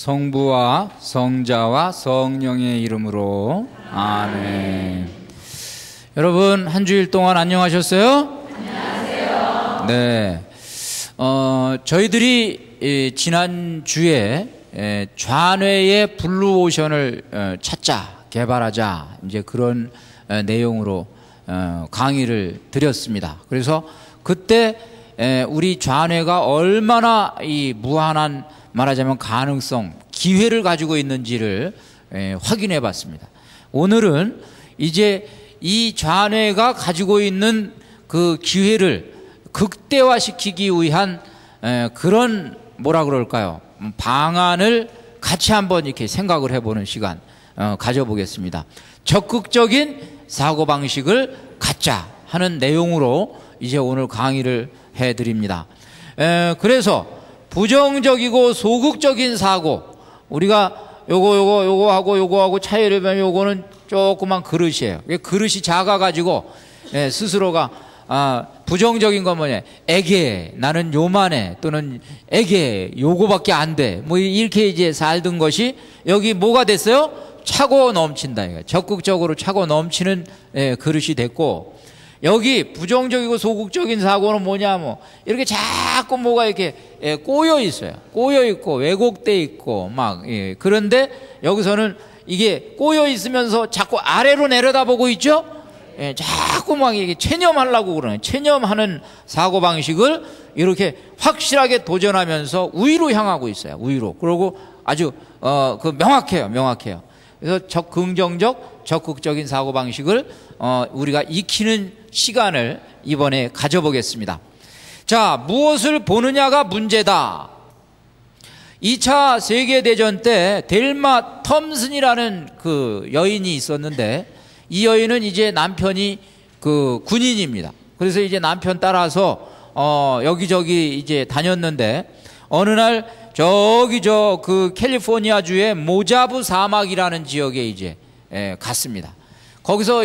성부와 성자와 성령의 이름으로 아멘. 여러분 한 주일 동안 안녕하셨어요? 안녕하세요. 네. 저희들이 지난 주에 좌뇌의 블루오션을 찾자, 개발하자, 이제 그런 내용으로 강의를 드렸습니다. 그래서 그때 우리 좌뇌가 얼마나 이 무한한, 말하자면 가능성, 기회를 가지고 있는지를 확인해 봤습니다. 오늘은 이제 이 좌뇌가 가지고 있는 그 기회를 극대화시키기 위한 그런, 뭐라 그럴까요, 방안을 같이 한번 이렇게 생각을 해보는 시간 가져보겠습니다. 적극적인 사고방식을 갖자 하는 내용으로 이제 오늘 강의를 해드립니다. 그래서 부정적이고 소극적인 사고, 우리가 요거하고 차이를 보면 요거는 조그만 그릇이에요. 그릇이 작아가지고 스스로가 부정적인 건 뭐냐, 애게 나는 요만해, 또는 애게 요거밖에 안 돼, 뭐 이렇게 이제 살던 것이 여기 뭐가 됐어요? 차고 넘친다. 적극적으로 차고 넘치는 그릇이 됐고, 여기 부정적이고 소극적인 사고는 뭐냐, 뭐 이렇게 자꾸 뭐가 이렇게 꼬여 있어요. 꼬여 있고 왜곡돼 있고 막, 그런데 여기서는 이게 꼬여 있으면서 자꾸 아래로 내려다보고 있죠. 자꾸 막 이게 체념하려고 그러는, 체념하는 사고 방식을 이렇게 확실하게 도전하면서 우위로 향하고 있어요. 우위로. 그리고 아주 명확해요. 그래서 긍정적, 적극적인 사고 방식을 우리가 익히는 시간을 이번에 가져보겠습니다. 자, 무엇을 보느냐가 문제다. 2차 세계대전 때 델마 텀슨이라는 그 여인이 있었는데, 이 여인은 이제 남편이 그 군인입니다. 그래서 이제 남편 따라서 여기저기 이제 다녔는데, 어느 날 그 캘리포니아주의 모자부 사막이라는 지역에 이제 갔습니다. 거기서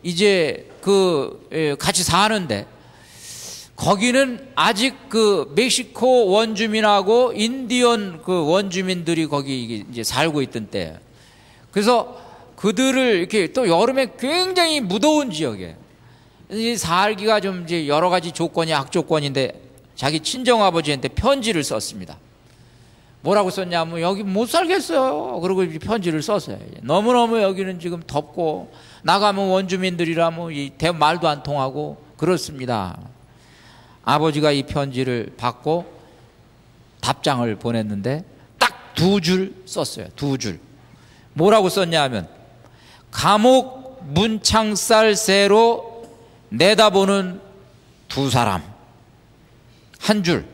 이제 같이 사는데, 거기는 아직 그 멕시코 원주민하고 인디언 그 원주민들이 거기 이제 살고 있던 때예요. 그래서 그들을 이렇게, 또 여름에 굉장히 무더운 지역이에요. 살기가 좀 이제 여러 가지 조건이 악조건인데, 자기 친정아버지한테 편지를 썼습니다. 뭐라고 썼냐면, 여기 못 살겠어요. 그리고 편지를 썼어요. 너무너무 여기는 지금 덥고, 나가면 원주민들이라 뭐 말도 안 통하고 그렇습니다. 아버지가 이 편지를 받고 답장을 보냈는데 딱 2줄 썼어요. 2줄. 뭐라고 썼냐면, 감옥 문창살새로 내다보는 두 사람. 한 줄.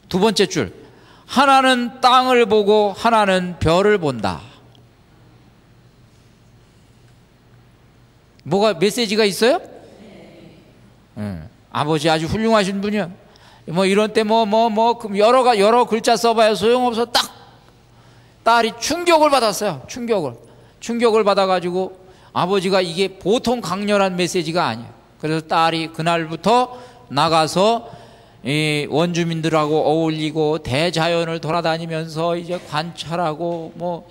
두 번째 줄, 하나는 땅을 보고 하나는 별을 본다. 뭐가 메시지가 있어요? 아버지 아주 훌륭하신 분이요. 뭐 이런 때 여러 글자 써봐야 소용없어. 딱 딸이 충격을 받았어요. 충격을 받아가지고, 아버지가 이게 보통 강렬한 메시지가 아니에요. 그래서 딸이 그날부터 나가서 이 원주민들하고 어울리고 대자연을 돌아다니면서 이제 관찰하고, 뭐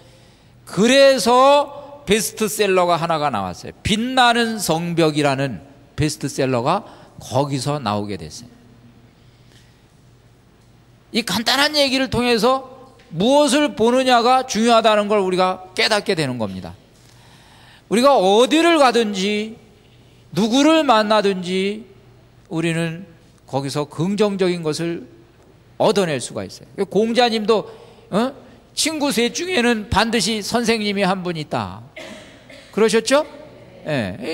그래서 베스트셀러가 하나가 나왔어요. 빛나는 성벽이라는 베스트셀러가 거기서 나오게 됐어요. 이 간단한 얘기를 통해서 무엇을 보느냐가 중요하다는 걸 우리가 깨닫게 되는 겁니다. 우리가 어디를 가든지 누구를 만나든지 우리는 거기서 긍정적인 것을 얻어낼 수가 있어요. 공자님도 친구 셋 중에는 반드시 선생님이 한 분 있다 그러셨죠?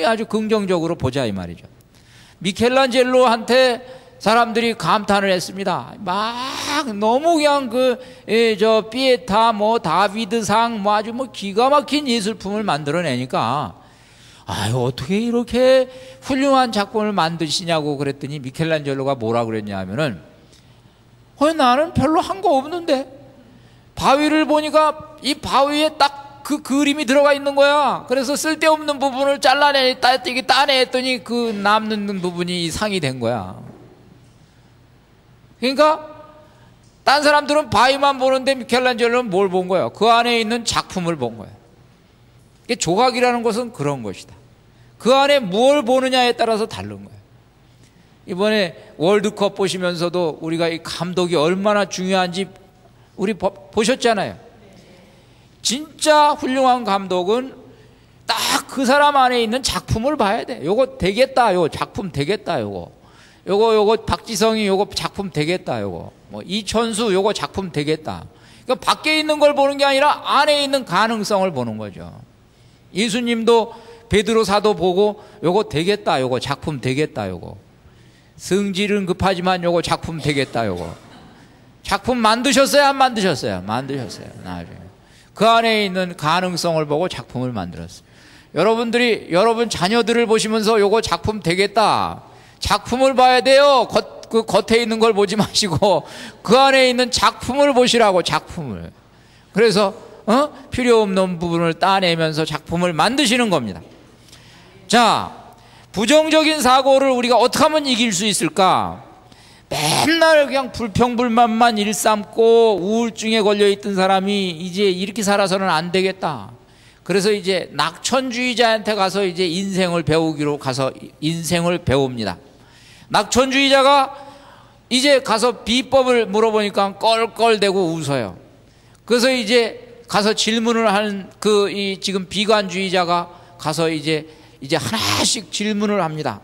아주 긍정적으로 보자 이 말이죠. 미켈란젤로한테 사람들이 감탄을 했습니다. 막 너무 그냥 피에타, 다비드상, 아주 기가 막힌 예술품을 만들어내니까, 어떻게 이렇게 훌륭한 작품을 만드시냐고 그랬더니, 미켈란젤로가 뭐라 그랬냐 하면은, 나는 별로 한 거 없는데, 바위를 보니까 이 바위에 딱 그 그림이 들어가 있는 거야. 그래서 쓸데없는 부분을 따내했더니 그 남는 부분이 상이 된 거야. 그러니까 딴 사람들은 바위만 보는데 미켈란젤로는 뭘 본 거예요? 그 안에 있는 작품을 본 거예요. 조각이라는 것은 그런 것이다. 그 안에 뭘 보느냐에 따라서 다른 거예요. 이번에 월드컵 보시면서도 우리가 이 감독이 얼마나 중요한지 우리 보셨잖아요. 진짜 훌륭한 감독은 딱 그 사람 안에 있는 작품을 봐야 돼. 요거 되겠다. 요거 작품 되겠다. 요거 박지성이 요거 작품 되겠다. 요거 뭐 이천수 요거 작품 되겠다. 그러니까 밖에 있는 걸 보는 게 아니라 안에 있는 가능성을 보는 거죠. 예수님도 베드로 사도 보고 요거 되겠다. 요거 작품 되겠다. 요거 성질은 급하지만 요거 작품 되겠다. 요거 작품 만드셨어요? 안 만드셨어요? 만드셨어요. 나중에 그 안에 있는 가능성을 보고 작품을 만들었어요. 여러분들이 여러분 자녀들을 보시면서 요거 작품 되겠다. 작품을 봐야 돼요. 그 겉에 있는 걸 보지 마시고 그 안에 있는 작품을 보시라고. 작품을. 그래서 필요 없는 부분을 따내면서 작품을 만드시는 겁니다. 자, 부정적인 사고를 우리가 어떻게 하면 이길 수 있을까? 맨날 그냥 불평불만만 일삼고 우울증에 걸려있던 사람이 이제 이렇게 살아서는 안 되겠다. 그래서 이제 낙천주의자한테 가서 이제 인생을 배우기로 가서 인생을 배웁니다. 낙천주의자가 이제 가서 비법을 물어보니까 껄껄대고 웃어요. 그래서 이제 가서 질문을 하는 이 지금 비관주의자가 가서 이제 하나씩 질문을 합니다.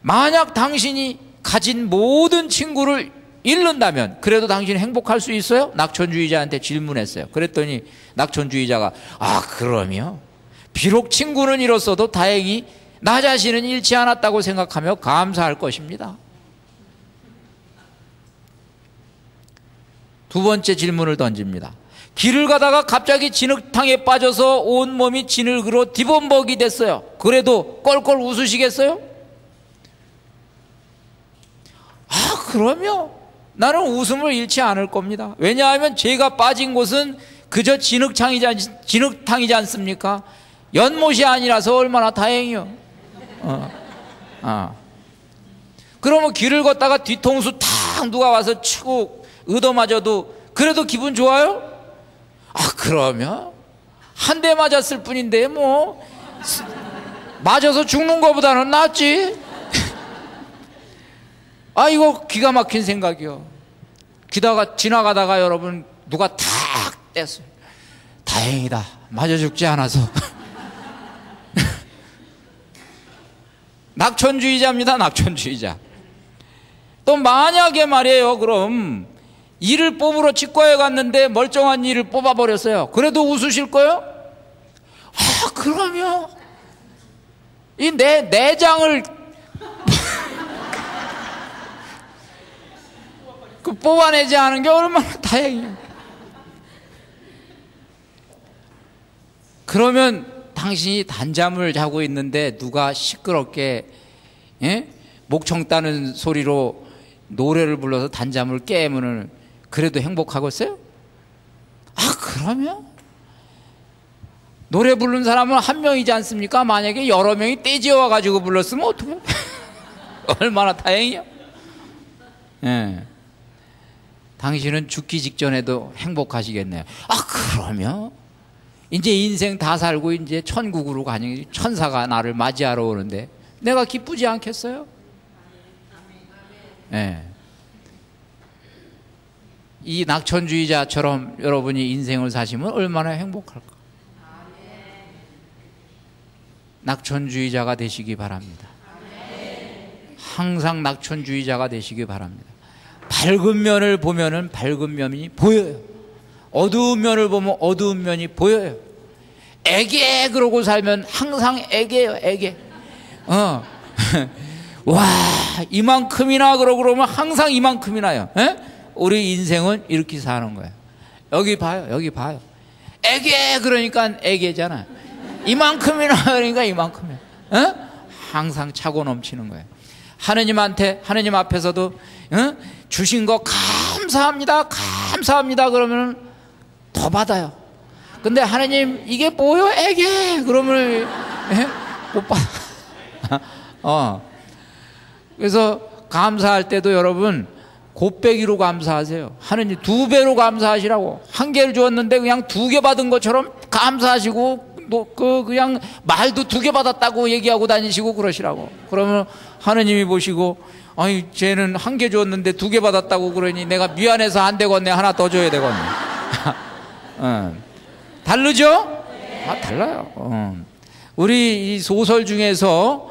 만약 당신이 가진 모든 친구를 잃는다면 그래도 당신이 행복할 수 있어요? 낙천주의자한테 질문했어요. 그랬더니 낙천주의자가 그럼요. 비록 친구는 잃었어도 다행히 나 자신은 잃지 않았다고 생각하며 감사할 것입니다. 두 번째 질문을 던집니다. 길을 가다가 갑자기 진흙탕에 빠져서 온몸이 진흙으로 뒤범벅이 됐어요. 그래도 껄껄 웃으시겠어요? 그럼요. 나는 웃음을 잃지 않을 겁니다. 왜냐하면 제가 빠진 곳은 그저 진흙탕이지 않습니까? 연못이 아니라서 얼마나 다행이요. 그러면 길을 걷다가 뒤통수 탁 누가 와서 치고 얻어맞아도 그래도 기분 좋아요? 그러면 한 대 맞았을 뿐인데 뭐 맞아서 죽는 것보다는 낫지. 이거 기가 막힌 생각이요. 지나가다가 여러분 누가 탁 뗐어요. 다행이다. 맞아 죽지 않아서. 낙천주의자입니다. 낙천주의자. 또 만약에 말이에요. 그럼 이를 뽑으러 치과에 갔는데 멀쩡한 이를 뽑아버렸어요. 그래도 웃으실 거예요? 그럼요. 이 내장을 뽑아내지 않은 게 얼마나 다행이에요. 그러면 당신이 단잠을 자고 있는데 누가 시끄럽게 목청 따는 소리로 노래를 불러서 단잠을 깨면은 그래도 행복하겠어요? 그러면 노래 부르는 사람은 한 명이지 않습니까? 만약에 여러 명이 떼지어 가지고 불렀으면 어떡해? 얼마나 다행이야. 당신은 죽기 직전에도 행복하시겠네요. 그러면 이제 인생 다 살고 이제 천국으로 가니 천사가 나를 맞이하러 오는데 내가 기쁘지 않겠어요? 이 낙천주의자처럼 여러분이 인생을 사시면 얼마나 행복할까? 낙천주의자가 되시기 바랍니다. 항상 낙천주의자가 되시기 바랍니다. 밝은 면을 보면은 밝은 면이 보여요. 어두운 면을 보면 어두운 면이 보여요. 애게 그러고 살면 항상 애게요. 애게. 와 이만큼이나 그러면 항상 이만큼이나요. 우리 인생은 이렇게 사는 거예요. 여기 봐요. 여기 봐요. 애게 그러니까 애게잖아. 이만큼이나 그러니까 이만큼이야. 항상 차고 넘치는 거예요. 하느님 앞에서도 주신 거 감사합니다. 감사합니다. 그러면 더 받아요. 근데 하느님 이게 뭐요? 애게 그러면 못 받아. 그래서 감사할 때도 여러분 곱빼기로 감사하세요. 하느님 2배로 감사하시라고. 1개를 주었는데 그냥 2개 받은 것처럼 감사하시고 그냥 말도 2개 받았다고 얘기하고 다니시고 그러시라고. 그러면 하느님이 보시고 아니 쟤는 1개 주었는데 2개 받았다고 그러니 내가 미안해서 안 되겠네. 하나 더 줘야 되겠네. 다르죠? 달라요. 우리 이 소설 중에서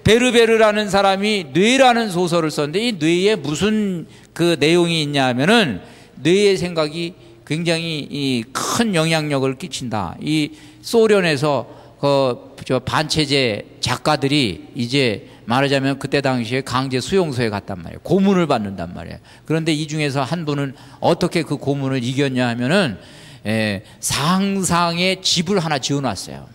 베르베르라는 사람이 뇌라는 소설을 썼는데 이 뇌에 무슨 그 내용이 있냐 하면은 뇌의 생각이 굉장히 큰 영향력을 끼친다. 이 소련에서 저 반체제 작가들이 이제 말하자면 그때 당시에 강제 수용소에 갔단 말이에요. 고문을 받는단 말이에요. 그런데 이 중에서 한 분은 어떻게 그 고문을 이겼냐 하면은 상상의 집을 하나 지어놨어요.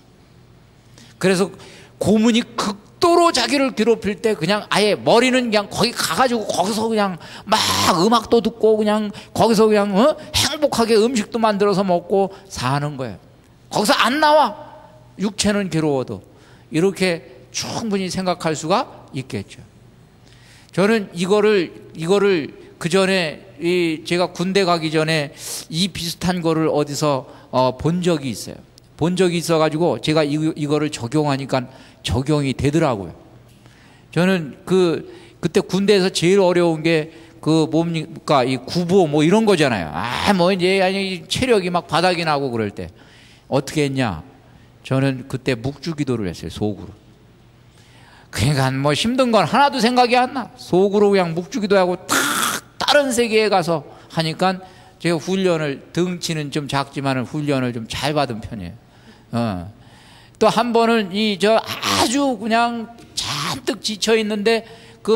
그래서 고문이 극도로 자기를 괴롭힐 때 그냥 아예 머리는 그냥 거기 가가지고 거기서 그냥 막 음악도 듣고 그냥 거기서 그냥 행복하게 음식도 만들어서 먹고 사는 거예요. 거기서 안 나와. 육체는 괴로워도. 이렇게 충분히 생각할 수가 있겠죠. 저는 이거를 그 전에 제가 군대 가기 전에 이 비슷한 거를 어디서 본 적이 있어요. 본 적이 있어가지고 제가 이거를 적용하니까 적용이 되더라고요. 저는 그때 군대에서 제일 어려운 게 뭡니까 이 구보 뭐 이런 거잖아요. 뭐 이제 아니 체력이 막 바닥이 나고 그럴 때 어떻게 했냐? 저는 그때 묵주기도를 했어요. 속으로. 그러니까 뭐 힘든 건 하나도 생각이 안 나. 속으로 그냥 묵주기도하고 탁 다른 세계에 가서 하니까 제가 훈련을 덩치는 좀 작지만은 훈련을 좀 잘 받은 편이에요. 또 한 번은 아주 그냥 잔뜩 지쳐 있는데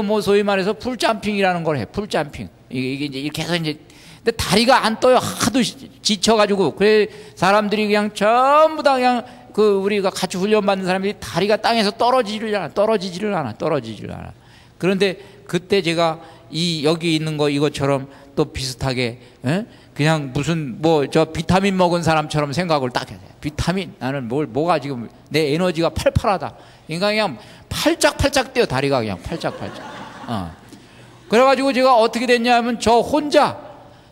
뭐 소위 말해서 풀점핑이라는 걸 해. 풀점핑. 이게 이제 이렇게 해서 이제 근데 다리가 안 떠요. 하도 지쳐가지고. 그래 사람들이 그냥 전부 다 그냥 우리가 같이 훈련받는 사람들이 다리가 땅에서 떨어지지를 않아. 그런데 그때 제가 여기 있는 거 이것처럼 또 비슷하게 그냥 무슨 저 비타민 먹은 사람처럼 생각을 딱 해요. 비타민 나는 뭐가 지금 내 에너지가 팔팔하다. 그러니까 그냥 팔짝팔짝 뛰어 다리가 그냥 팔짝팔짝. 그래가지고 제가 어떻게 됐냐면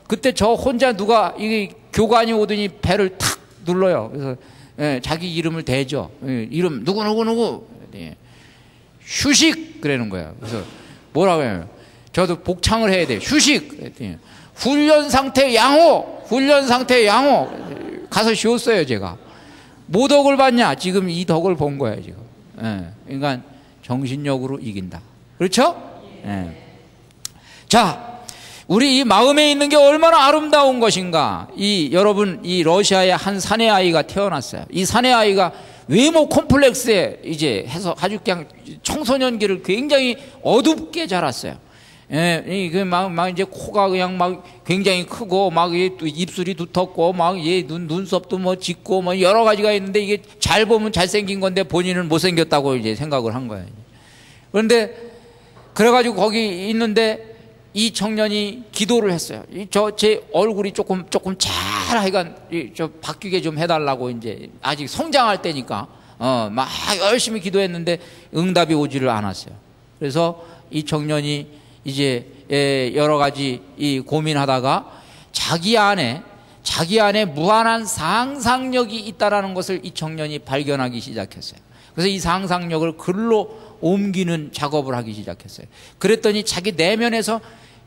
그때 저 혼자 누가 이 교관이 오더니 배를 탁 눌러요. 그래서 자기 이름을 대죠. 이름 누구 휴식 그러는 거예요. 그래서 뭐라고 해요? 저도 복창을 해야 돼요. 휴식 그랬더니 훈련 상태 양호 가서 쉬었어요. 제가 뭐 덕을 봤냐? 지금 이 덕을 본 거예요. 지금. 그러니까 정신력으로 이긴다. 그렇죠? 자, 우리 이 마음에 있는 게 얼마나 아름다운 것인가. 여러분 이 러시아에 한 사내 아이가 태어났어요. 이 사내 아이가 외모 콤플렉스에 이제 해서 아주 그냥 청소년기를 굉장히 어둡게 자랐어요. 막 이제 코가 그냥 막 굉장히 크고 막 입술이 두텁고 막 눈썹도 뭐 짙고 뭐 여러 가지가 있는데 이게 잘 보면 잘생긴 건데 본인은 못생겼다고 이제 생각을 한 거예요. 그런데 그래가지고 거기 있는데 이 청년이 기도를 했어요. 제 얼굴이 조금 잘 하여간 바뀌게 좀 해달라고 이제 아직 성장할 때니까 막 열심히 기도했는데 응답이 오지를 않았어요. 그래서 이 청년이 이제 여러 가지 고민하다가 자기 안에 무한한 상상력이 있다라는 것을 이 청년이 발견하기 시작했어요. 그래서 이 상상력을 글로 옮기는 작업을 하기 시작했어요. 그랬더니 자기 내면에서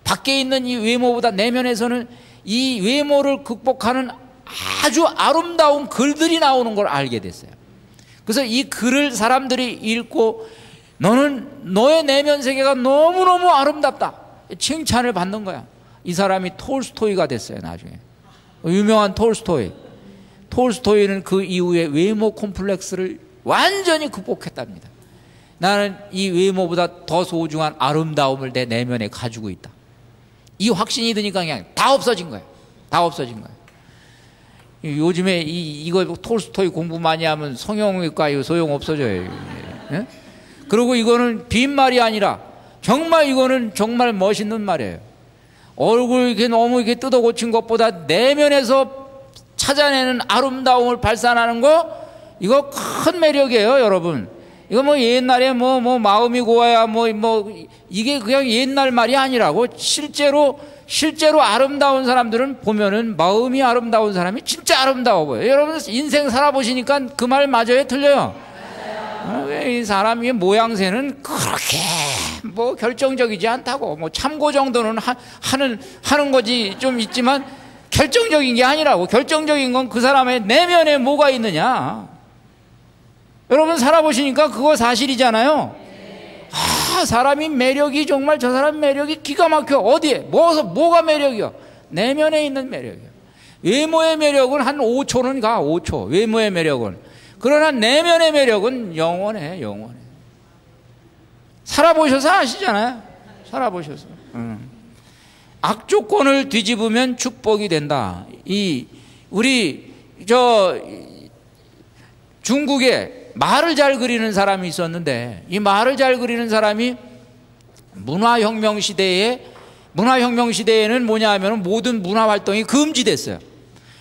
밖에 있는 이 외모보다 내면에서는 이 외모를 극복하는 아주 아름다운 글들이 나오는 걸 알게 됐어요. 그래서 이 글을 사람들이 읽고 너는 너의 내면 세계가 너무너무 아름답다 칭찬을 받는 거야. 이 사람이 톨스토이가 됐어요. 나중에 유명한 톨스토이는 그 이후에 외모 콤플렉스를 완전히 극복했답니다. 나는 이 외모보다 더 소중한 아름다움을 내 내면에 가지고 있다. 이 확신이 드니까 그냥 다 없어진 거예요. 요즘에 이거 톨스토이 공부 많이 하면 성형외과 소용 없어져요. 예? 그리고 이거는 빈말이 아니라 이거는 정말 멋있는 말이에요. 얼굴 이렇게 너무 이렇게 뜯어 고친 것보다 내면에서 찾아내는 아름다움을 발산하는 거 이거 큰 매력이에요, 여러분. 이거 뭐 옛날에 뭐 마음이 고와야 이게 그냥 옛날 말이 아니라고. 실제로 아름다운 사람들은 보면은 마음이 아름다운 사람이 진짜 아름다워 보여요. 여러분 인생 살아보시니까 그 말 맞아요? 틀려요? 이 사람의 모양새는 그렇게 뭐 결정적이지 않다고. 뭐 참고 정도는 하는 거지 좀 있지만 결정적인 게 아니라고. 결정적인 건 그 사람의 내면에 뭐가 있느냐. 여러분 살아보시니까 그거 사실이잖아요. 사람이 매력이 정말 저 사람 매력이 기가 막혀. 어디에? 뭐가 매력이야? 내면에 있는 매력이야. 외모의 매력은 한 5초는 가. 5초. 외모의 매력은. 그러나 내면의 매력은 영원해. 살아보셔서 아시잖아요. 살아보셔서. 악조건을 뒤집으면 축복이 된다. 우리 중국에 말을 잘 그리는 사람이 있었는데, 이 말을 잘 그리는 사람이 문화혁명 시대에는 뭐냐 하면 모든 문화 활동이 금지됐어요.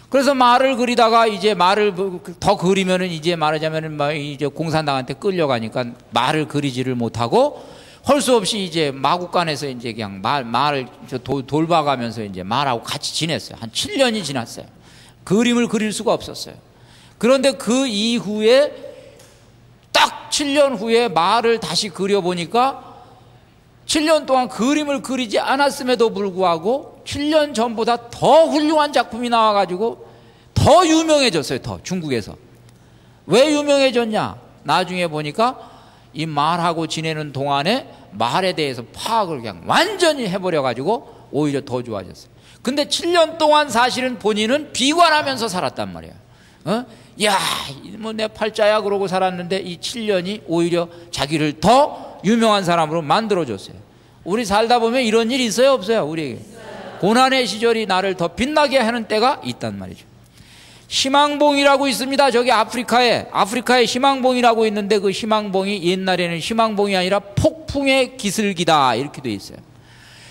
그래서 말을 그리다가 이제 말을 더 그리면은 이제 말하자면은 이제 공산당한테 끌려가니까 말을 그리지를 못하고 할 수 없이 이제 마국간에서 이제 그냥 말을 돌봐가면서 이제 말하고 같이 지냈어요. 한 7년이 지났어요. 그림을 그릴 수가 없었어요. 그런데 그 이후에 딱 7년 후에 말을 다시 그려보니까 7년 동안 그림을 그리지 않았음에도 불구하고 7년 전보다 더 훌륭한 작품이 나와가지고 더 유명해졌어요. 더 중국에서. 왜 유명해졌냐? 나중에 보니까 이 말하고 지내는 동안에 말에 대해서 파악을 그냥 완전히 해버려가지고 오히려 더 좋아졌어요. 근데 7년 동안 사실은 본인은 비관하면서 살았단 말이에요. 야, 뭐 내 팔자야 그러고 살았는데 이 7년이 오히려 자기를 더 유명한 사람으로 만들어줬어요. 우리 살다 보면 이런 일이 있어요? 없어요? 우리에게 고난의 시절이 나를 더 빛나게 하는 때가 있단 말이죠. 희망봉이라고 있습니다. 저기 아프리카에 희망봉이라고 있는데 그 희망봉이 옛날에는 희망봉이 아니라 폭풍의 기슭이다 이렇게 돼 있어요.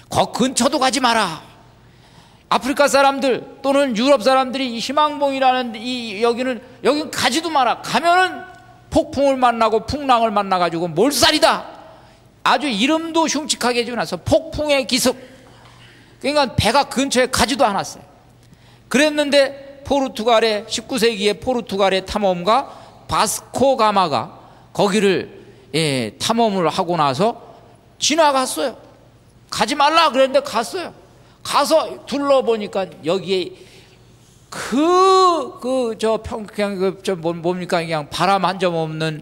거 근처도 가지 마라. 아프리카 사람들 또는 유럽 사람들이 이 희망봉이라는 여기는 가지도 마라. 가면은 폭풍을 만나고 풍랑을 만나가지고 몰살이다. 아주 이름도 흉측하게 지어놔서 폭풍의 기슭. 그러니까 배가 근처에 가지도 않았어요. 그랬는데 19세기에 포르투갈의 탐험가 바스코 가마가 거기를 탐험을 하고 나서 지나갔어요. 가지 말라 그랬는데 갔어요. 가서 둘러보니까 여기에 뭡니까 그냥 바람 한 점 없는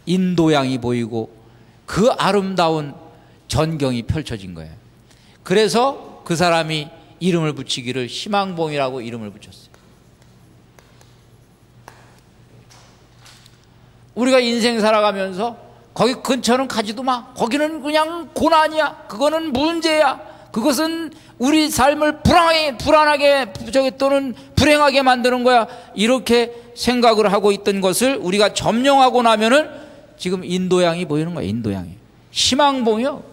인도양이 보이고 그 아름다운 전경이 펼쳐진 거예요. 그래서 그 사람이 이름을 붙이기를 희망봉이라고 이름을 붙였어요. 우리가 인생 살아가면서 거기 근처는 가지도 마. 거기는 그냥 고난이야. 그거는 문제야. 그것은 우리 삶을 불안하게 또는 불행하게 만드는 거야. 이렇게 생각을 하고 있던 것을 우리가 점령하고 나면은 지금 인도양이 보이는 거야. 인도양이. 희망봉이요.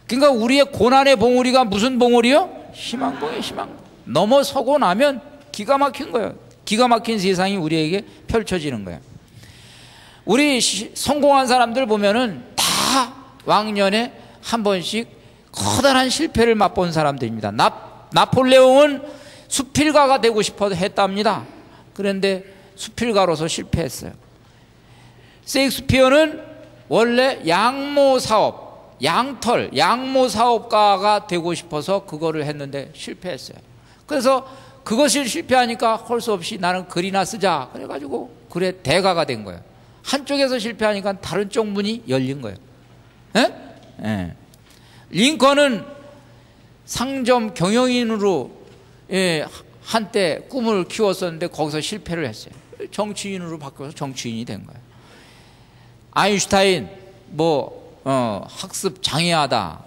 그러니까 우리의 고난의 봉우리가 무슨 봉우리요? 희망봉이에요. 희망봉. 넘어서고 나면 기가 막힌 거예요. 기가 막힌 세상이 우리에게 펼쳐지는 거예요. 우리 성공한 사람들 보면은 다 왕년에 한 번씩 커다란 실패를 맛본 사람들입니다. 나폴레옹은 수필가가 되고 싶어 했답니다. 그런데 수필가로서 실패했어요. 셰익스피어는 원래 양모 사업가가 되고 싶어서 그거를 했는데 실패했어요. 그래서 그것을 실패하니까 할 수 없이 나는 글이나 쓰자. 그래가지고 글의 대가가 된 거예요. 한쪽에서 실패하니까 다른 쪽 문이 열린 거예요. 예? 링컨은 상점 경영인으로 한때 꿈을 키웠었는데 거기서 실패를 했어요. 정치인으로 바뀌어서 정치인이 된 거예요. 아인슈타인 학습 장애하다.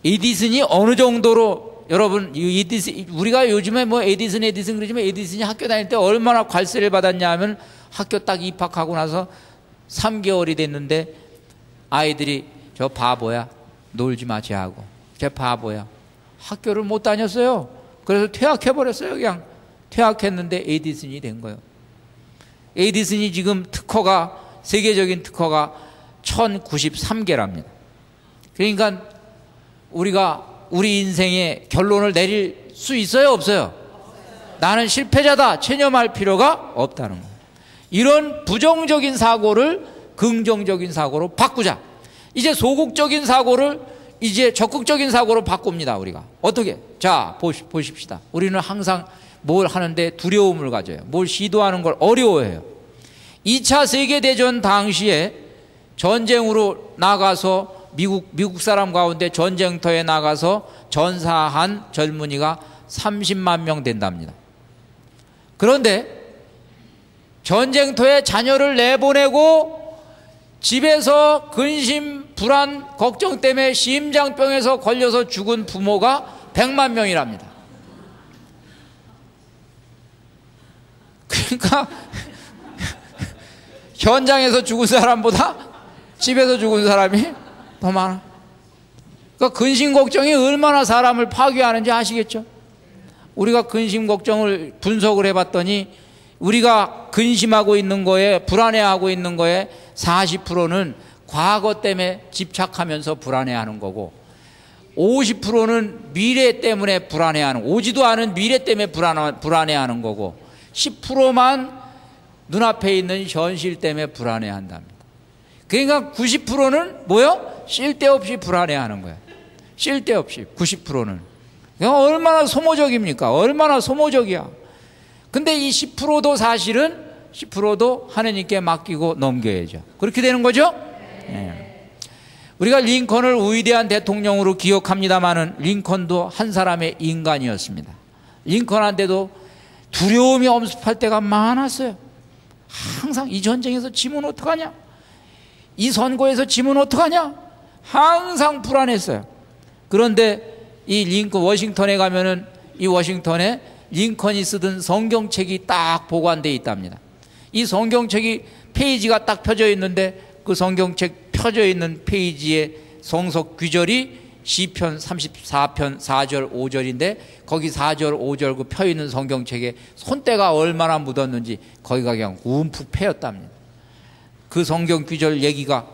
에디슨이 어느 정도로 여러분 우리가 요즘에 에디슨 그러지만 에디슨이 학교 다닐 때 얼마나 괄세를 받았냐 하면 학교 딱 입학하고 나서 3개월이 됐는데 아이들이 저 바보야 놀지 마 쟤하고 쟤 바보야 학교를 못 다녔어요. 그래서 퇴학해버렸어요. 그냥 퇴학했는데 에디슨이 된 거예요. 에디슨이 지금 특허가 세계적인 특허가 1093개랍니다. 그러니까 우리가 우리 인생의 결론을 내릴 수 있어요, 없어요? 나는 실패자다 체념할 필요가 없다는 거예요. 이런 부정적인 사고를 긍정적인 사고로 바꾸자. 이제 소극적인 사고를 이제 적극적인 사고로 바꿉니다. 우리가 어떻게? 자, 보십시다. 우리는 항상 뭘 하는데 두려움을 가져요. 뭘 시도하는 걸 어려워해요. 2차 세계대전 당시에 전쟁으로 나가서 미국 사람 가운데 전쟁터에 나가서 전사한 젊은이가 30만 명 된답니다. 그런데 전쟁터에 자녀를 내보내고 집에서 근심, 불안, 걱정 때문에 심장병에서 걸려서 죽은 부모가 100만 명이랍니다. 그러니까 현장에서 죽은 사람보다 집에서 죽은 사람이 더 많아. 그러니까 근심 걱정이 얼마나 사람을 파괴하는지 아시겠죠? 우리가 근심 걱정을 분석을 해봤더니 우리가 근심하고 있는 거에, 불안해하고 있는 거에 40%는 과거 때문에 집착하면서 불안해하는 거고, 50%는 미래 때문에 불안해하는, 오지도 않은 미래 때문에 불안해하는 거고, 10%만 눈앞에 있는 현실 때문에 불안해한답니다. 그러니까 90%는 뭐요? 쓸데없이 불안해하는 거예요. 쓸데없이 90%는. 얼마나 소모적입니까? 얼마나 소모적이야. 근데 이 10%도 사실은 10%도 하나님께 맡기고 넘겨야죠. 그렇게 되는 거죠? 네. 우리가 링컨을 위대한 대통령으로 기억합니다마는 링컨도 한 사람의 인간이었습니다. 링컨한테도 두려움이 엄습할 때가 많았어요. 항상 이 전쟁에서 지면 어떡하냐? 이 선거에서 지면 어떡하냐? 항상 불안했어요. 그런데 이 링컨 워싱턴에 가면은 이 워싱턴에 링컨이 쓰던 성경책이 딱 보관되어 있답니다. 이 성경책이 페이지가 딱 펴져 있는데 그 성경책 펴져 있는 페이지에 성석 귀절이 시편 34편 4절 5절인데 거기 4절 5절 그 펴 있는 성경책에 손때가 얼마나 묻었는지 거기가 그냥 움푹 패였답니다. 그 성경 귀절 얘기가,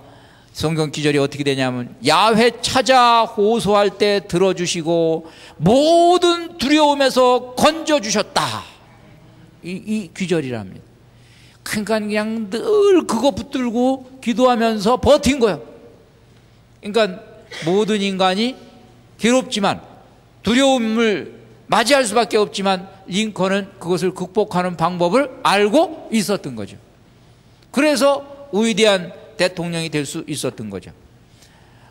성경 귀절이 어떻게 되냐면 야훼 찾아 호소할 때 들어주시고 모든 두려움에서 건져주셨다. 이 귀절이랍니다. 그러니까 그냥 늘 그거 붙들고 기도하면서 버틴 거예요. 그러니까 모든 인간이 괴롭지만 두려움을 맞이할 수밖에 없지만 링컨은 그것을 극복하는 방법을 알고 있었던 거죠. 그래서 위대한 대통령이 될 수 있었던 거죠.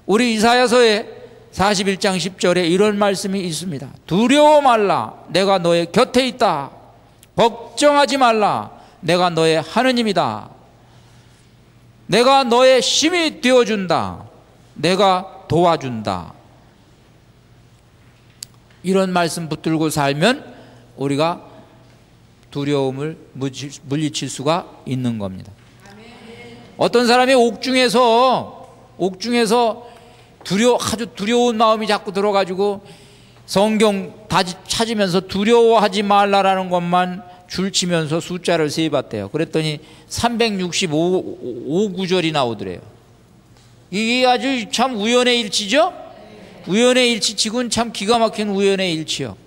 우리 이사야서의 41장 10절에 이런 말씀이 있습니다. 두려워 말라, 내가 너의 곁에 있다. 걱정하지 말라, 내가 너의 하느님이다. 내가 너의 힘이 되어준다. 내가 도와준다. 이런 말씀 붙들고 살면 우리가 두려움을 물리칠 수가 있는 겁니다. 어떤 사람이 옥중에서 아주 두려운 마음이 자꾸 들어가지고 성경 다시 찾으면서 두려워하지 말라라는 것만 줄치면서 숫자를 세봤대요. 그랬더니 365구절이 나오더래요. 이게 아주 참 우연의 일치죠? 우연의 일치 치고는 참 기가 막힌 우연의 일치요.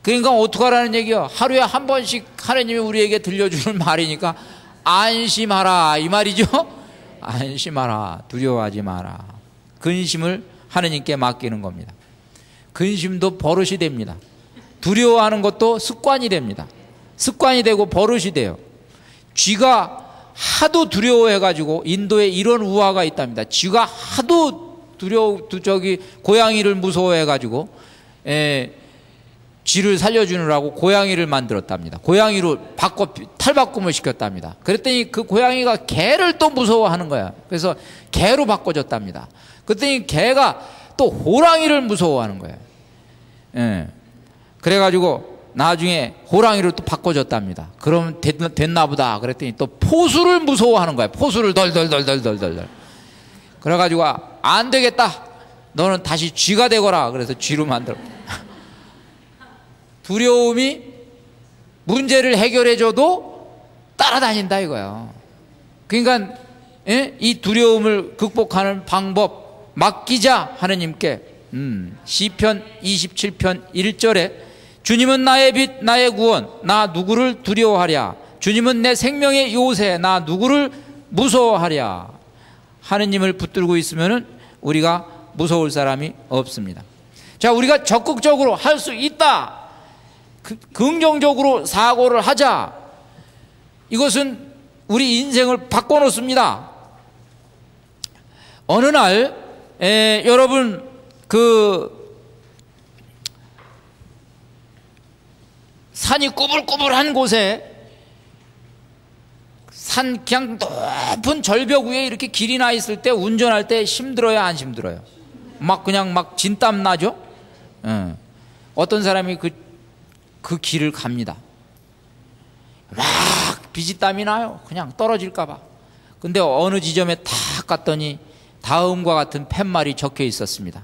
그러니까 어떡하라는 얘기요? 하루에 한 번씩 하나님이 우리에게 들려주는 말이니까 안심하라 이 말이죠. 안심하라, 두려워하지 마라. 근심을 하나님께 맡기는 겁니다. 근심도 버릇이 됩니다. 두려워하는 것도 습관이 됩니다. 습관이 되고 버릇이 돼요. 쥐가 하도 두려워해가지고 인도에 이런 우화가 있답니다. 쥐가 하도 고양이를 무서워해가지고 쥐를 살려주느라고 고양이를 만들었답니다. 고양이로 탈바꿈을 시켰답니다. 그랬더니 그 고양이가 개를 또 무서워하는 거야. 그래서 개로 바꿔줬답니다. 그랬더니 개가 또 호랑이를 무서워하는 거예요. 그래가지고 나중에 호랑이를 또 바꿔줬답니다. 그러면 됐나 보다. 그랬더니 또 포수를 무서워하는 거야. 포수를 덜덜덜덜덜덜. 그래가지고 안 되겠다. 너는 다시 쥐가 되거라. 그래서 쥐로 만들어. 두려움이 문제를 해결해줘도 따라다닌다 이거예요. 그러니까 이 두려움을 극복하는 방법 맡기자 하느님께. 시편 27편 1절에 주님은 나의 빛 나의 구원 나 누구를 두려워하랴. 주님은 내 생명의 요새 나 누구를 무서워하랴. 하느님을 붙들고 있으면 우리가 무서울 사람이 없습니다. 자, 우리가 적극적으로 할 수 있다, 긍정적으로 사고를 하자. 이것은 우리 인생을 바꿔놓습니다. 어느 날 여러분 산이 꾸불꾸불한 곳에 산 그냥 높은 절벽 위에 이렇게 길이 나 있을 때 운전할 때 힘들어요, 안 힘들어요? 그냥 진땀 나죠? 어떤 사람이 그 길을 갑니다. 막 비지땀이 나요. 그냥 떨어질까봐. 근데 어느 지점에 탁 갔더니 다음과 같은 팻말이 적혀 있었습니다.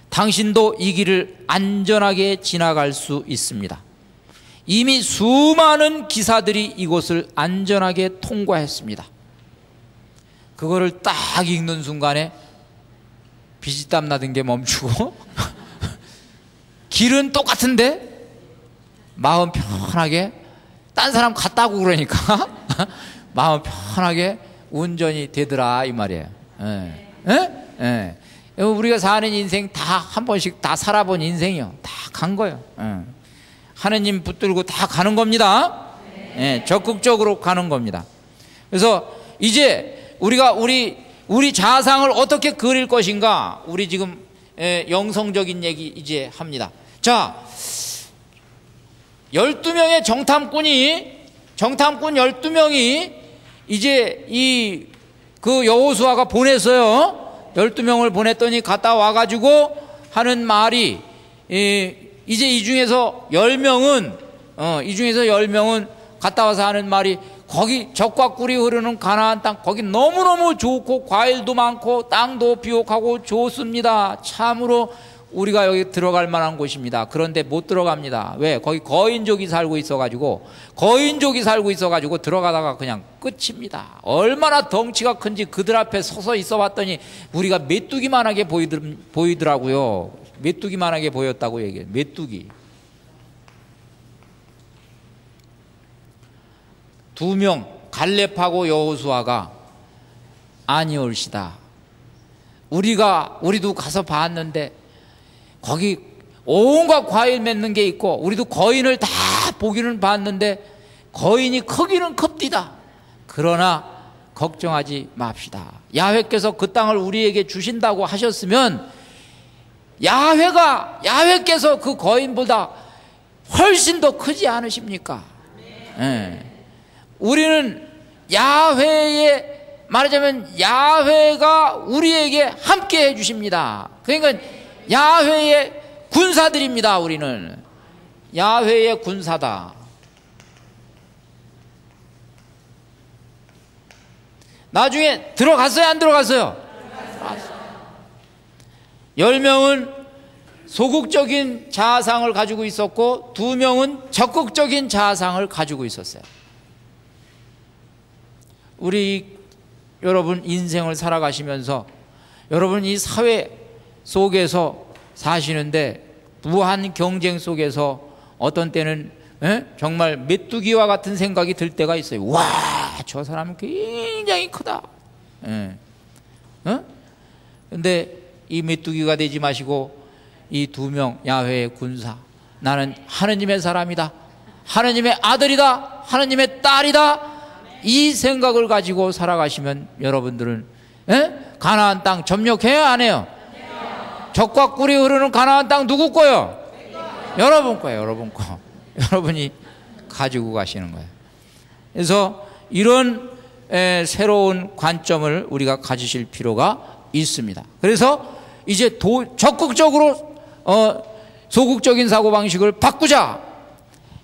당신도 이 길을 안전하게 지나갈 수 있습니다. 이미 수많은 기사들이 이곳을 안전하게 통과했습니다. 그거를 딱 읽는 순간에 비지땀 나던 게 멈추고 길은 똑같은데 마음 편하게, 딴 사람 갔다고 그러니까 마음 편하게 운전이 되더라 이 말이에요. 우리가 사는 인생 다 한 번씩 다 살아본 인생이요. 다 간 거예요. 하느님 붙들고 다 가는 겁니다. 적극적으로 가는 겁니다. 그래서 이제 우리가 우리 자상을 어떻게 그릴 것인가, 우리 지금 영성적인 얘기 이제 합니다. 자, 12명의 정탐꾼 12명이 이제 그 여호수아가 보냈어요. 12명을 보냈더니 갔다 와가지고 하는 말이, 이제 이 중에서 10명은 갔다 와서 하는 말이, 거기 젖과 꿀이 흐르는 가나안 땅, 거기 너무너무 좋고 과일도 많고 땅도 비옥하고 좋습니다. 참으로 우리가 여기 들어갈 만한 곳입니다. 그런데 못 들어갑니다. 왜? 거기 거인족이 살고 있어가지고 들어가다가 그냥 끝입니다. 얼마나 덩치가 큰지 그들 앞에 서서 있어 봤더니 우리가 메뚜기만하게 보이더라고요. 메뚜기만하게 보였다고 얘기해요. 메뚜기. 2명 갈렙하고 여호수아가 아니올시다. 우리도 가서 봤는데 거기 온갖 과일 맺는 게 있고 우리도 거인을 다 보기는 봤는데 거인이 크기는 큽디다. 그러나 걱정하지 맙시다. 야훼께서 그 땅을 우리에게 주신다고 하셨으면 야훼께서 그 거인보다 훨씬 더 크지 않으십니까? 우리는 말하자면 야훼가 우리에게 함께 해주십니다. 그러니까 야훼의 군사들입니다. 우리는 야훼의 군사다. 나중에 들어갔어요, 안 들어갔어요? 10명은 소극적인 자아상을 가지고 있었고 2명은 적극적인 자아상을 가지고 있었어요. 우리 여러분 인생을 살아가시면서 여러분 이 사회 속에서 사시는데 무한 경쟁 속에서 어떤 때는 정말 메뚜기와 같은 생각이 들 때가 있어요. 와, 저 사람은 굉장히 크다. 근데 이 메뚜기가 되지 마시고 이 2명 야훼의 군사, 나는 하느님의 사람이다, 하느님의 아들이다, 하느님의 딸이다, 이 생각을 가지고 살아가시면 여러분들은 가나안 땅 점령해야 안 해요? 젖과 꿀이 흐르는 가나안 땅 누구 거요? 여러분 거예요. 여러분 거. 여러분이 가지고 가시는 거예요. 그래서 이런 새로운 관점을 우리가 가지실 필요가 있습니다. 그래서 이제 적극적으로 소극적인 사고방식을 바꾸자.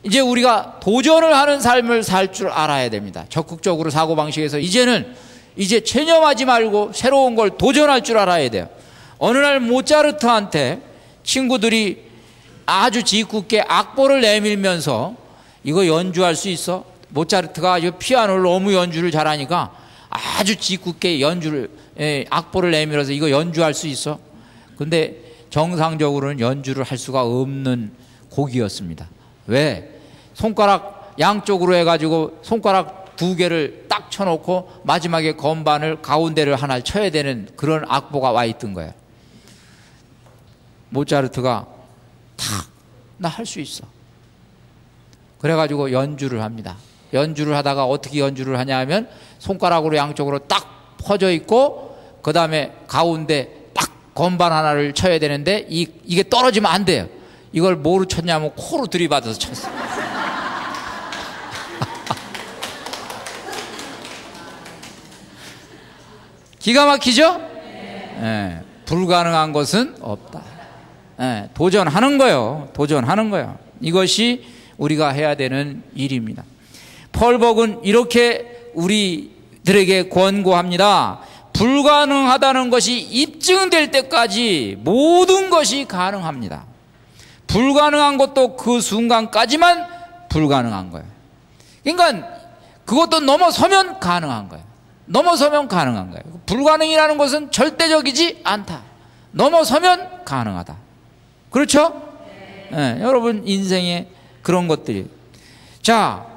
이제 우리가 도전을 하는 삶을 살 줄 알아야 됩니다. 적극적으로 사고방식에서 이제 체념하지 말고 새로운 걸 도전할 줄 알아야 돼요. 어느 날 모차르트한테 친구들이 아주 짓궂게 악보를 내밀면서 이거 연주할 수 있어? 모차르트가 피아노를 너무 연주를 잘하니까 아주 짓궂게 연주를 악보를 내밀어서 이거 연주할 수 있어. 근데 정상적으로는 연주를 할 수가 없는 곡이었습니다. 왜? 손가락 양쪽으로 해가지고 손가락 2개를 딱 쳐놓고 마지막에 건반을 가운데를 하나 쳐야 되는 그런 악보가 와 있던 거예요. 모차르트가 탁, 나 할 수 있어. 그래가지고 연주를 합니다. 연주를 하다가 어떻게 연주를 하냐 하면 손가락으로 양쪽으로 딱 퍼져 있고 그 다음에 가운데 딱 건반 하나를 쳐야 되는데 이게 떨어지면 안 돼요. 이걸 뭐로 쳤냐면 코로 들이받아서 쳤어요. 기가 막히죠? 네. 불가능한 것은 없다. 네. 도전하는 거예요. 도전하는 거예요. 이것이 우리가 해야 되는 일입니다. 펄벅은 이렇게 우리들에게 권고합니다. 불가능하다는 것이 입증될 때까지 모든 것이 가능합니다. 불가능한 것도 그 순간까지만 불가능한 거예요. 그러니까 그것도 넘어서면 가능한 거예요. 넘어서면 가능한 거예요. 불가능이라는 것은 절대적이지 않다. 넘어서면 가능하다. 그렇죠? 네, 여러분 인생에 그런 것들이. 자,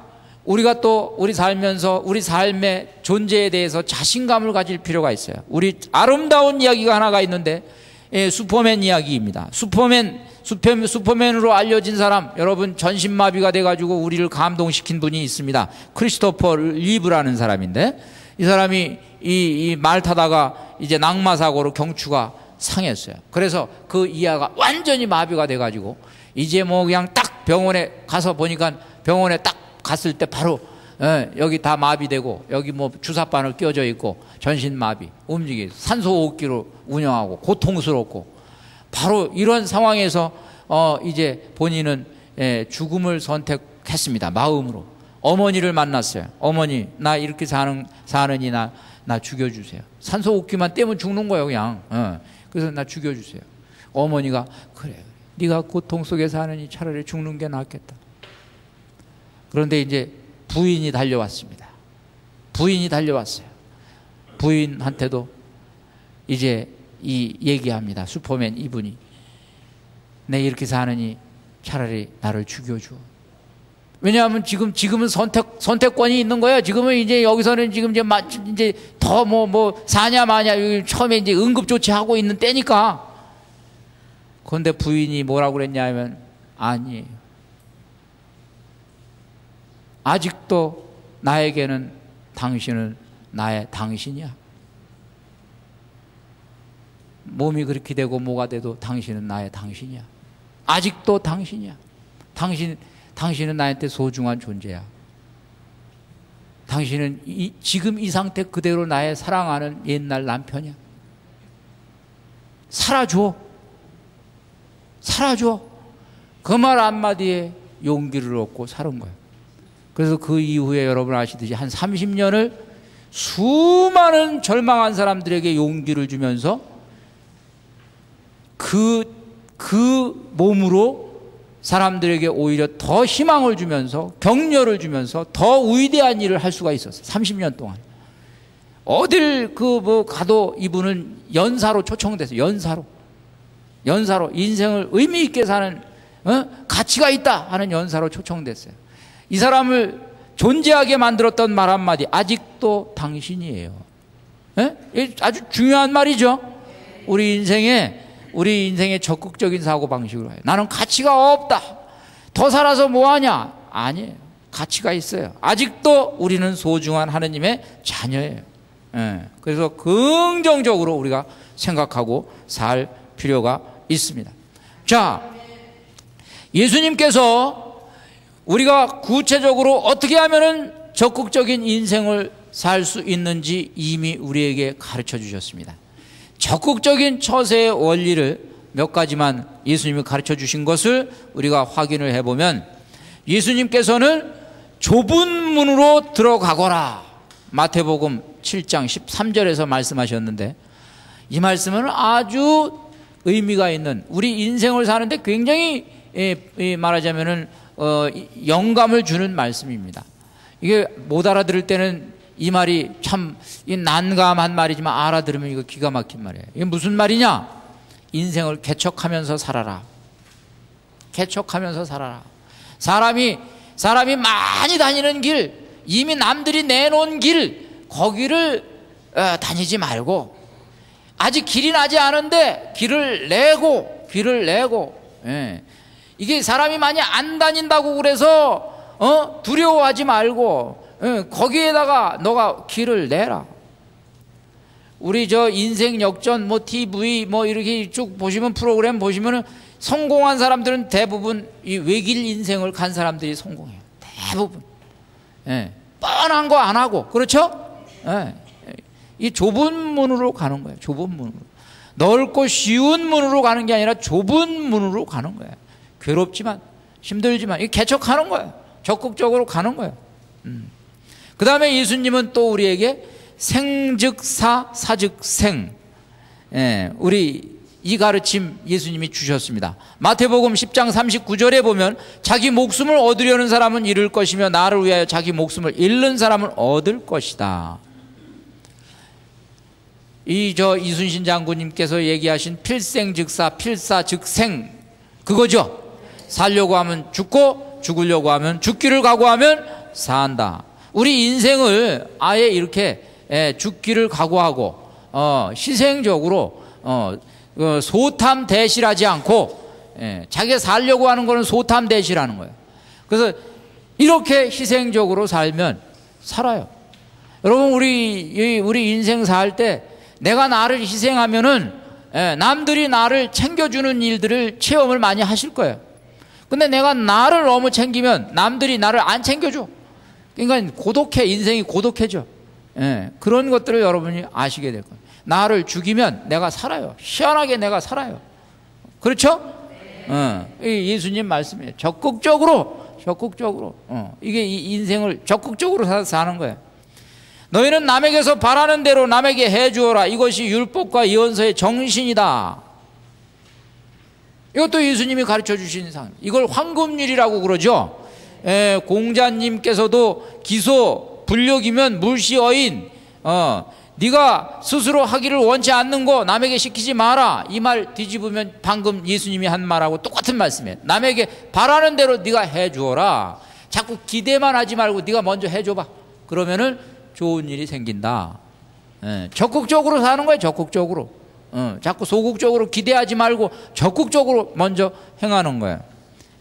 우리가 또 우리 살면서 우리 삶의 존재에 대해서 자신감을 가질 필요가 있어요. 우리 아름다운 이야기가 하나가 있는데 슈퍼맨 이야기입니다. 슈퍼맨으로 알려진 사람, 여러분 전신마비가 돼가지고 우리를 감동시킨 분이 있습니다. 크리스토퍼 리브라는 사람인데 이 사람이 이 말 타다가 이제 낙마사고로 경추가 상했어요. 그래서 그 이하가 완전히 마비가 돼가지고 이제 뭐 그냥 딱 병원에 가서 보니까 병원에 딱 갔을 때 바로 여기 다 마비되고 여기 뭐 주사바늘 끼워져 있고 전신 마비, 움직이 산소 호흡기로 운영하고 고통스럽고 바로 이런 상황에서 이제 본인은 죽음을 선택했습니다. 마음으로 어머니를 만났어요. 어머니, 나 이렇게 사느니 나 죽여주세요. 산소 호흡기만 떼면 죽는 거예요, 그냥. 그래서 나 죽여주세요. 어머니가 그래, 네가 고통 속에 사느니 차라리 죽는 게 낫겠다. 그런데 이제 부인이 달려왔습니다. 부인이 달려왔어요. 부인한테도 이제 이 얘기합니다. 슈퍼맨 이분이 내 이렇게 사느니 차라리 나를 죽여줘. 왜냐하면 지금은 선택권이 있는 거예요. 지금은 이제 여기서는 지금 이제 더 뭐 사냐 마냐 처음에 이제 응급조치하고 있는 때니까. 그런데 부인이 뭐라고 그랬냐 하면 아니에요. 아직도 나에게는 당신은 나의 당신이야. 몸이 그렇게 되고 뭐가 돼도 당신은 나의 당신이야. 아직도 당신이야. 당신은 나한테 소중한 존재야. 당신은 지금 이 상태 그대로 나의 사랑하는 옛날 남편이야. 살아줘. 살아줘. 그 말 한마디에 용기를 얻고 사는 거예요. 그래서 그 이후에 여러분 아시듯이 한 30년을 수많은 절망한 사람들에게 용기를 주면서 그 몸으로 사람들에게 오히려 더 희망을 주면서 격려를 주면서 더 위대한 일을 할 수가 있었어요. 30년 동안. 어딜 가도 이분은 연사로 초청됐어요. 연사로 인생을 의미 있게 사는 가치가 있다 하는 연사로 초청됐어요. 이 사람을 존재하게 만들었던 말 한마디, 아직도 당신이에요. 아주 중요한 말이죠. 우리 인생의 적극적인 사고방식으로 해요. 나는 가치가 없다. 더 살아서 뭐하냐? 아니에요. 가치가 있어요. 아직도 우리는 소중한 하느님의 자녀예요. 그래서 긍정적으로 우리가 생각하고 살 필요가 있습니다. 자, 예수님께서 우리가 구체적으로 어떻게 하면은 적극적인 인생을 살 수 있는지 이미 우리에게 가르쳐 주셨습니다. 적극적인 처세의 원리를 몇 가지만 예수님이 가르쳐 주신 것을 우리가 확인을 해보면, 예수님께서는 좁은 문으로 들어가거라, 마태복음 7장 13절에서 말씀하셨는데, 이 말씀은 아주 의미가 있는, 우리 인생을 사는데 굉장히 말하자면은 영감을 주는 말씀입니다. 이게 못 알아들을 때는 이 말이 참 난감한 말이지만 알아들으면 이거 기가 막힌 말이에요. 이게 무슨 말이냐? 인생을 개척하면서 살아라. 개척하면서 살아라. 사람이 많이 다니는 길, 이미 남들이 내놓은 길, 거기를 다니지 말고, 아직 길이 나지 않은데 길을 내고, 예. 이게 사람이 많이 안 다닌다고 그래서 두려워하지 말고, 예, 거기에다가 너가 길을 내라. 우리 저 인생 역전 뭐 TV 뭐 이렇게 쭉 보시면, 프로그램 보시면은 성공한 사람들은 대부분 이 외길 인생을 간 사람들이 성공해요. 대부분. 예. 뻔한 거 안 하고, 그렇죠? 예. 이 좁은 문으로 가는 거예요. 좁은 문으로. 넓고 쉬운 문으로 가는 게 아니라 좁은 문으로 가는 거예요. 괴롭지만, 힘들지만, 이 개척하는 거예요. 적극적으로 가는 거예요. 그 다음에 예수님은 또 우리에게 생즉사, 사즉생, 예, 우리 이 가르침 예수님이 주셨습니다. 마태복음 10장 39절에 보면 자기 목숨을 얻으려는 사람은 잃을 것이며 나를 위하여 자기 목숨을 잃는 사람은 얻을 것이다. 이순신 장군님께서 얘기하신 필생즉사, 필사즉생, 그거죠. 살려고 하면 죽고 죽으려고 하면 죽기를 각오하면 산다. 우리 인생을 아예 이렇게 죽기를 각오하고 희생적으로 소탐 대실하지 않고, 자기가 살려고 하는 거는 소탐 대실하는 거예요. 그래서 이렇게 희생적으로 살면 살아요. 여러분, 우리 인생 살 때 내가 나를 희생하면은 남들이 나를 챙겨주는 일들을 체험을 많이 하실 거예요. 근데 내가 나를 너무 챙기면 남들이 나를 안 챙겨줘. 그러니까 고독해, 인생이 고독해져. 그런 것들을 여러분이 아시게 될 거예요. 나를 죽이면 내가 살아요. 희한하게 내가 살아요. 그렇죠? 예수님 말씀이에요. 적극적으로 이게 이 인생을 적극적으로 사는 거예요. 너희는 남에게서 바라는 대로 남에게 해주어라. 이것이 율법과 예언서의 정신이다. 이것도 예수님이 가르쳐 주신 상. 이걸 황금률이라고 그러죠. 공자님께서도 기소 불력이면 물시어인, 네가 스스로 하기를 원치 않는 거 남에게 시키지 마라. 이 말 뒤집으면 방금 예수님이 한 말하고 똑같은 말씀이에요. 남에게 바라는 대로 네가 해주어라. 자꾸 기대만 하지 말고 네가 먼저 해줘봐. 그러면은 좋은 일이 생긴다. 적극적으로 사는 거예요. 적극적으로. 자꾸 소극적으로 기대하지 말고 적극적으로 먼저 행하는 거예요.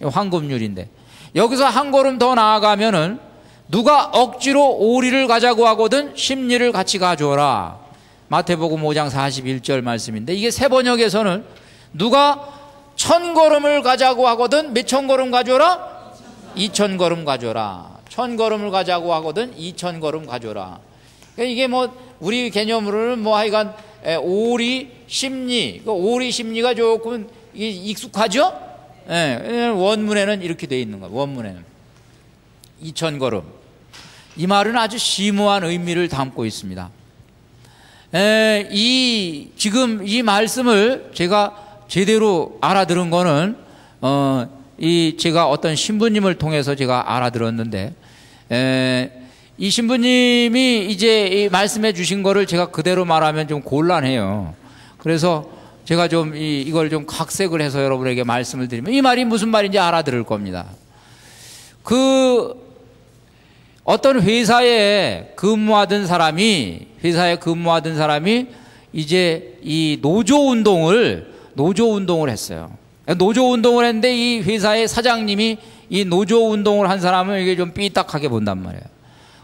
황금률인데, 여기서 한 걸음 더 나아가면은 누가 억지로 오리를 가자고 하거든 십리를 같이 가져오라. 마태복음 5장 41절 말씀인데, 이게 새 번역에서는 누가 1000걸음을 가자고 하거든 몇 천 걸음 가져오라? 2000걸음 가져오라. 1000걸음을 가자고 하거든 2000걸음 가져오라. 그러니까 이게 뭐 우리 개념으로는 뭐 하여간 오리 십리, 오리 십리가 조금 익숙하죠? 원문에는 이렇게 돼 있는 거예요. 원문에는 2000걸음. 이 말은 아주 심오한 의미를 담고 있습니다. 지금 이 말씀을 제가 제대로 알아들은 거는 제가 어떤 신부님을 통해서 제가 알아들었는데, 이 신부님이 이제 말씀해 주신 거를 제가 그대로 말하면 좀 곤란해요. 그래서 제가 좀 이걸 좀 각색을 해서 여러분에게 말씀을 드리면 이 말이 무슨 말인지 알아들을 겁니다. 어떤 회사에 근무하던 사람이 이제 이 노조 운동을 했어요. 노조 운동을 했는데 이 회사의 사장님이 이 노조 운동을 한 사람을 이게 좀 삐딱하게 본단 말이에요.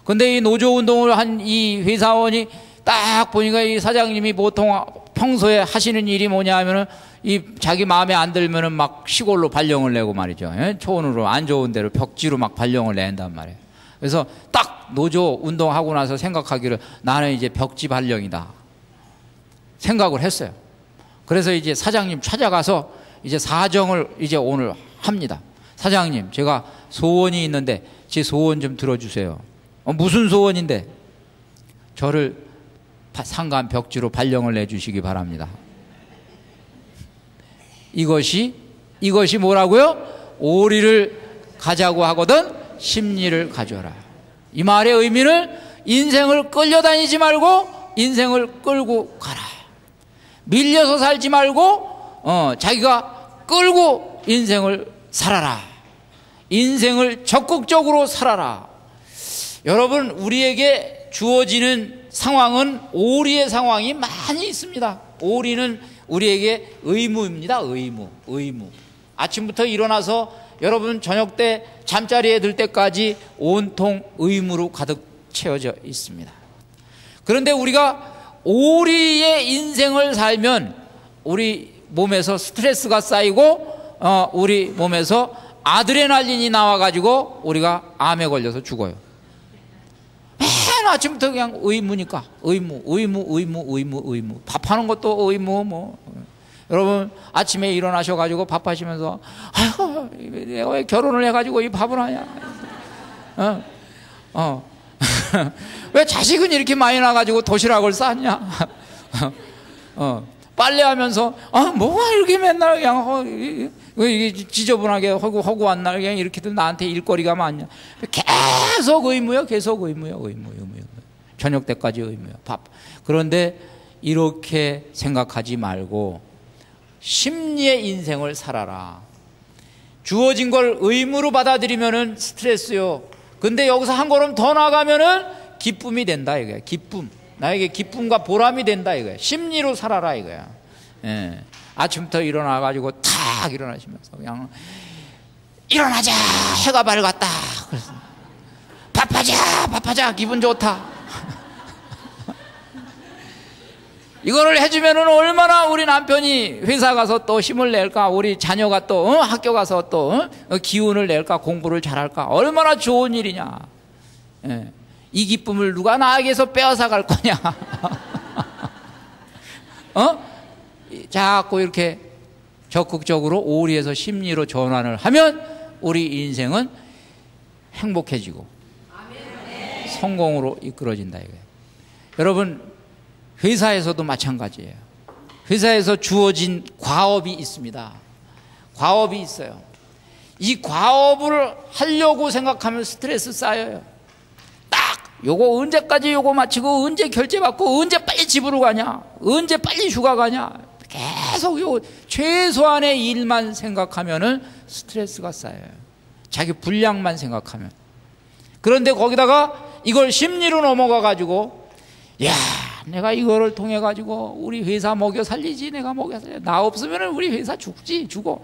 근데 이 노조 운동을 한 이 회사원이 딱 보니까 이 사장님이 보통 평소에 하시는 일이 뭐냐 하면은 자기 마음에 안 들면은 막 시골로 발령을 내고 말이죠. 초원으로 안 좋은 데로 벽지로 막 발령을 낸단 말이에요. 그래서 딱 노조 운동하고 나서 생각하기를 나는 이제 벽지 발령이다 생각을 했어요. 그래서 이제 사장님 찾아가서 이제 사정을 이제 오늘 합니다. 사장님, 제가 소원이 있는데 제 소원 좀 들어주세요. 무슨 소원인데? 저를 상간 벽지로 발령을 내주시기 바랍니다. 이것이 뭐라고요? 오리를 가자고 하거든 십리를 가져라. 이 말의 의미는 인생을 끌려다니지 말고 인생을 끌고 가라. 밀려서 살지 말고 자기가 끌고 인생을 살아라. 인생을 적극적으로 살아라. 여러분, 우리에게 주어지는 상황은 오리의 상황이 많이 있습니다. 오리는 우리에게 의무입니다. 의무. 아침부터 일어나서 여러분 저녁 때 잠자리에 들 때까지 온통 의무로 가득 채워져 있습니다. 그런데 우리가 오리의 인생을 살면 우리 몸에서 스트레스가 쌓이고 우리 몸에서 아드레날린이 나와가지고 우리가 암에 걸려서 죽어요. 맨 아침부터 그냥 의무니까 의무. 밥하는 것도 의무. 여러분 아침에 일어나셔가지고 밥하시면서 아이고 내가 왜 결혼을 해가지고 이 밥을 하냐. 왜 자식은 이렇게 많이 나가지고 도시락을 쌌냐. 빨래하면서 뭐가 이렇게 맨날 그냥 이게 지저분하게 허구한 날 그냥 이렇게도 나한테 일거리가 많냐. 계속 의무요. 저녁 때까지 의무요. 밥. 그런데 이렇게 생각하지 말고 심리의 인생을 살아라. 주어진 걸 의무로 받아들이면은 스트레스요. 근데 여기서 한 걸음 더 나가면은 기쁨이 된다 이거야. 기쁨. 나에게 기쁨과 보람이 된다 이거야. 심리로 살아라 이거야. 예. 아침부터 일어나가지고 탁 일어나시면서 그냥 일어나자 해가 밝았다. 그래서 밥하자 기분 좋다. 이거를 해주면은 얼마나 우리 남편이 회사 가서 또 힘을 낼까, 우리 자녀가 또 학교 가서 또 기운을 낼까, 공부를 잘할까, 얼마나 좋은 일이냐. 예. 이 기쁨을 누가 나에게서 빼앗아 갈 거냐. 자꾸 이렇게 적극적으로 오리에서 심리로 전환을 하면 우리 인생은 행복해지고 성공으로 이끌어진다 이거예요. 여러분, 회사에서도 마찬가지예요. 회사에서 주어진 과업이 있습니다. 과업이 있어요. 이 과업을 하려고 생각하면 스트레스 쌓여요. 딱 요거 언제까지 요거 마치고 언제 결제받고 언제 빨리 집으로 가냐, 언제 빨리 휴가 가냐, 계속 요 최소한의 일만 생각하면은 스트레스가 쌓여요. 자기 분량만 생각하면. 그런데 거기다가 이걸 심리로 넘어가 가지고 야, 내가 이거를 통해 가지고 우리 회사 먹여 살리지. 내가 먹여 살려. 나 없으면 우리 회사 죽어.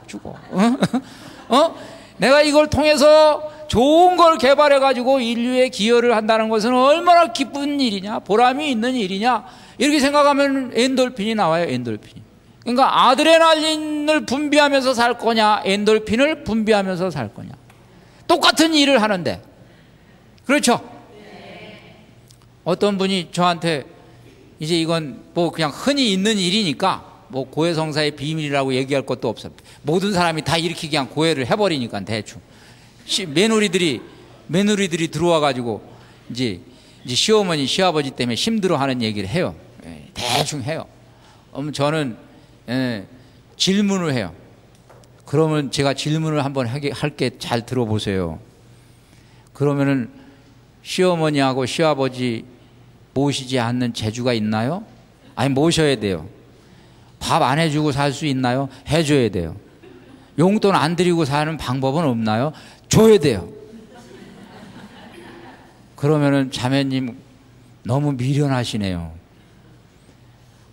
내가 이걸 통해서 좋은 걸 개발해 가지고 인류에 기여를 한다는 것은 얼마나 기쁜 일이냐, 보람이 있는 일이냐. 이렇게 생각하면 엔돌핀이 나와요. 엔돌핀이. 그러니까 아드레날린을 분비하면서 살 거냐, 엔돌핀을 분비하면서 살 거냐. 똑같은 일을 하는데. 그렇죠? 어떤 분이 저한테 이제 이건 뭐 그냥 흔히 있는 일이니까 뭐 고해성사의 비밀이라고 얘기할 것도 없어. 모든 사람이 다 이렇게 그냥 고해를 해버리니까 대충. 며느리들이 들어와가지고 이제 시어머니, 시아버지 때문에 힘들어하는 얘기를 해요. 대충 해요. 저는 질문을 해요. 그러면 제가 질문을 한번 할게. 잘 들어보세요. 그러면은 시어머니하고 시아버지 모시지 않는 재주가 있나요? 아니, 모셔야 돼요. 밥 안 해주고 살 수 있나요? 해줘야 돼요. 용돈 안 드리고 사는 방법은 없나요? 줘야 돼요. 그러면은 자매님 너무 미련하시네요.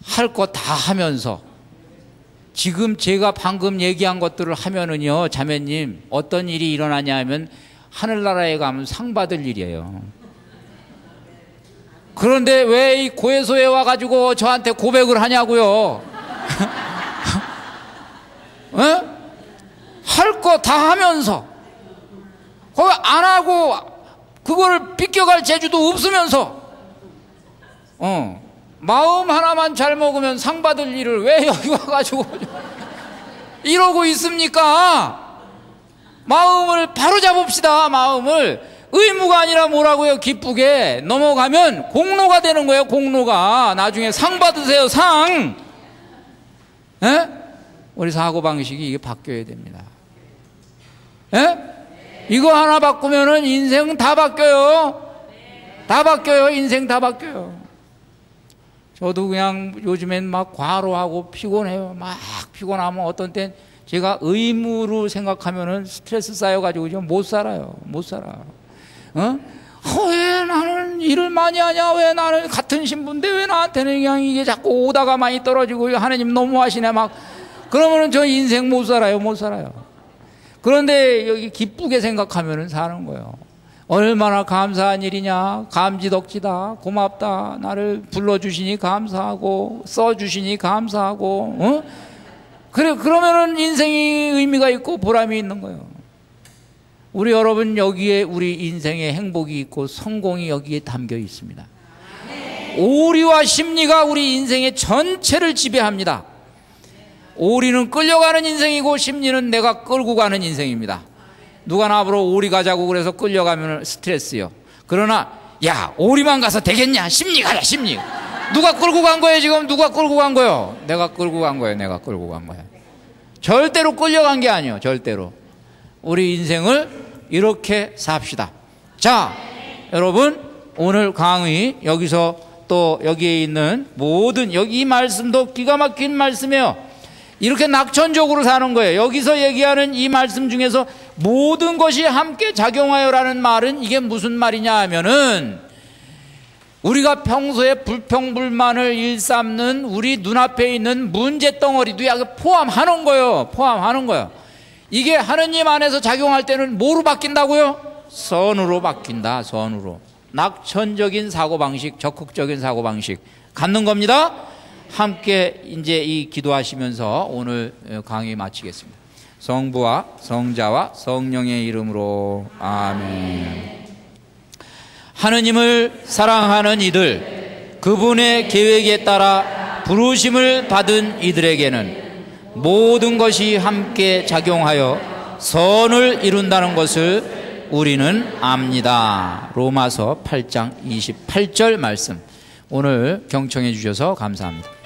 할 거 다 하면서 지금 제가 방금 얘기한 것들을 하면은요, 자매님 어떤 일이 일어나냐 하면 하늘나라에 가면 상 받을 일이에요. 그런데 왜 이 고해소에 와가지고 저한테 고백을 하냐고요. 할 거 다 하면서 그거 안 하고 그걸 비껴갈 재주도 없으면서 마음 하나만 잘 먹으면 상 받을 일을 왜 여기 와가지고 이러고 있습니까? 마음을 바로 잡읍시다. 마음을. 의무가 아니라 뭐라고요? 기쁘게 넘어가면 공로가 되는 거예요. 공로가. 나중에 상 받으세요. 상. 에? 우리 사고방식이 이게 바뀌어야 됩니다. 에? 이거 하나 바꾸면은 인생 다 바뀌어요. 다 바뀌어요. 인생 다 바뀌어요. 저도 그냥 요즘엔 막 과로하고 피곤해요. 막 피곤하면 어떤 땐 제가 의무로 생각하면은 스트레스 쌓여가지고 좀 못 살아요. 못 살아. 왜 나는 일을 많이 하냐? 왜 나는 같은 신부인데 왜 나한테는 그냥 이게 자꾸 오다가 많이 떨어지고 하나님 너무하시네 막. 그러면은 저 인생 못 살아요. 못 살아요. 그런데 여기 기쁘게 생각하면은 사는 거예요. 얼마나 감사한 일이냐. 감지덕지다. 고맙다. 나를 불러주시니 감사하고 써주시니 감사하고 그래, 그러면은 인생이 의미가 있고 보람이 있는 거예요. 우리 여러분 여기에 우리 인생의 행복이 있고 성공이 여기에 담겨 있습니다. 오리와 심리가 우리 인생의 전체를 지배합니다. 오리는 끌려가는 인생이고 심리는 내가 끌고 가는 인생입니다. 누가 나보러 오리 가자고 그래서 끌려가면 스트레스요. 그러나 야 오리만 가서 되겠냐? 심리 가자 심리. 누가 끌고 간 거예요 지금? 누가 끌고 간 거예요? 내가 끌고 간 거예요. 내가 끌고 간 거예요. 절대로 끌려간 게 아니에요. 절대로. 우리 인생을 이렇게 삽시다. 자, 여러분 오늘 강의 여기서 또 여기에 있는 모든 여기 이 말씀도 기가 막힌 말씀이에요. 이렇게 낙천적으로 사는 거예요. 여기서 얘기하는 이 말씀 중에서 모든 것이 함께 작용하여라는 말은 이게 무슨 말이냐 하면은 우리가 평소에 불평불만을 일삼는 우리 눈앞에 있는 문제덩어리도 포함하는 거예요. 포함하는 거예요. 이게 하느님 안에서 작용할 때는 뭐로 바뀐다고요? 선으로 바뀐다. 선으로. 낙천적인 사고방식, 적극적인 사고방식 갖는 겁니다. 함께 이제 이 기도하시면서 오늘 강의 마치겠습니다. 성부와 성자와 성령의 이름으로 아멘. 하느님을 사랑하는 이들, 그분의 계획에 따라 부르심을 받은 이들에게는 모든 것이 함께 작용하여 선을 이룬다는 것을 우리는 압니다. 로마서 8장 28절 말씀 오늘 경청해 주셔서 감사합니다.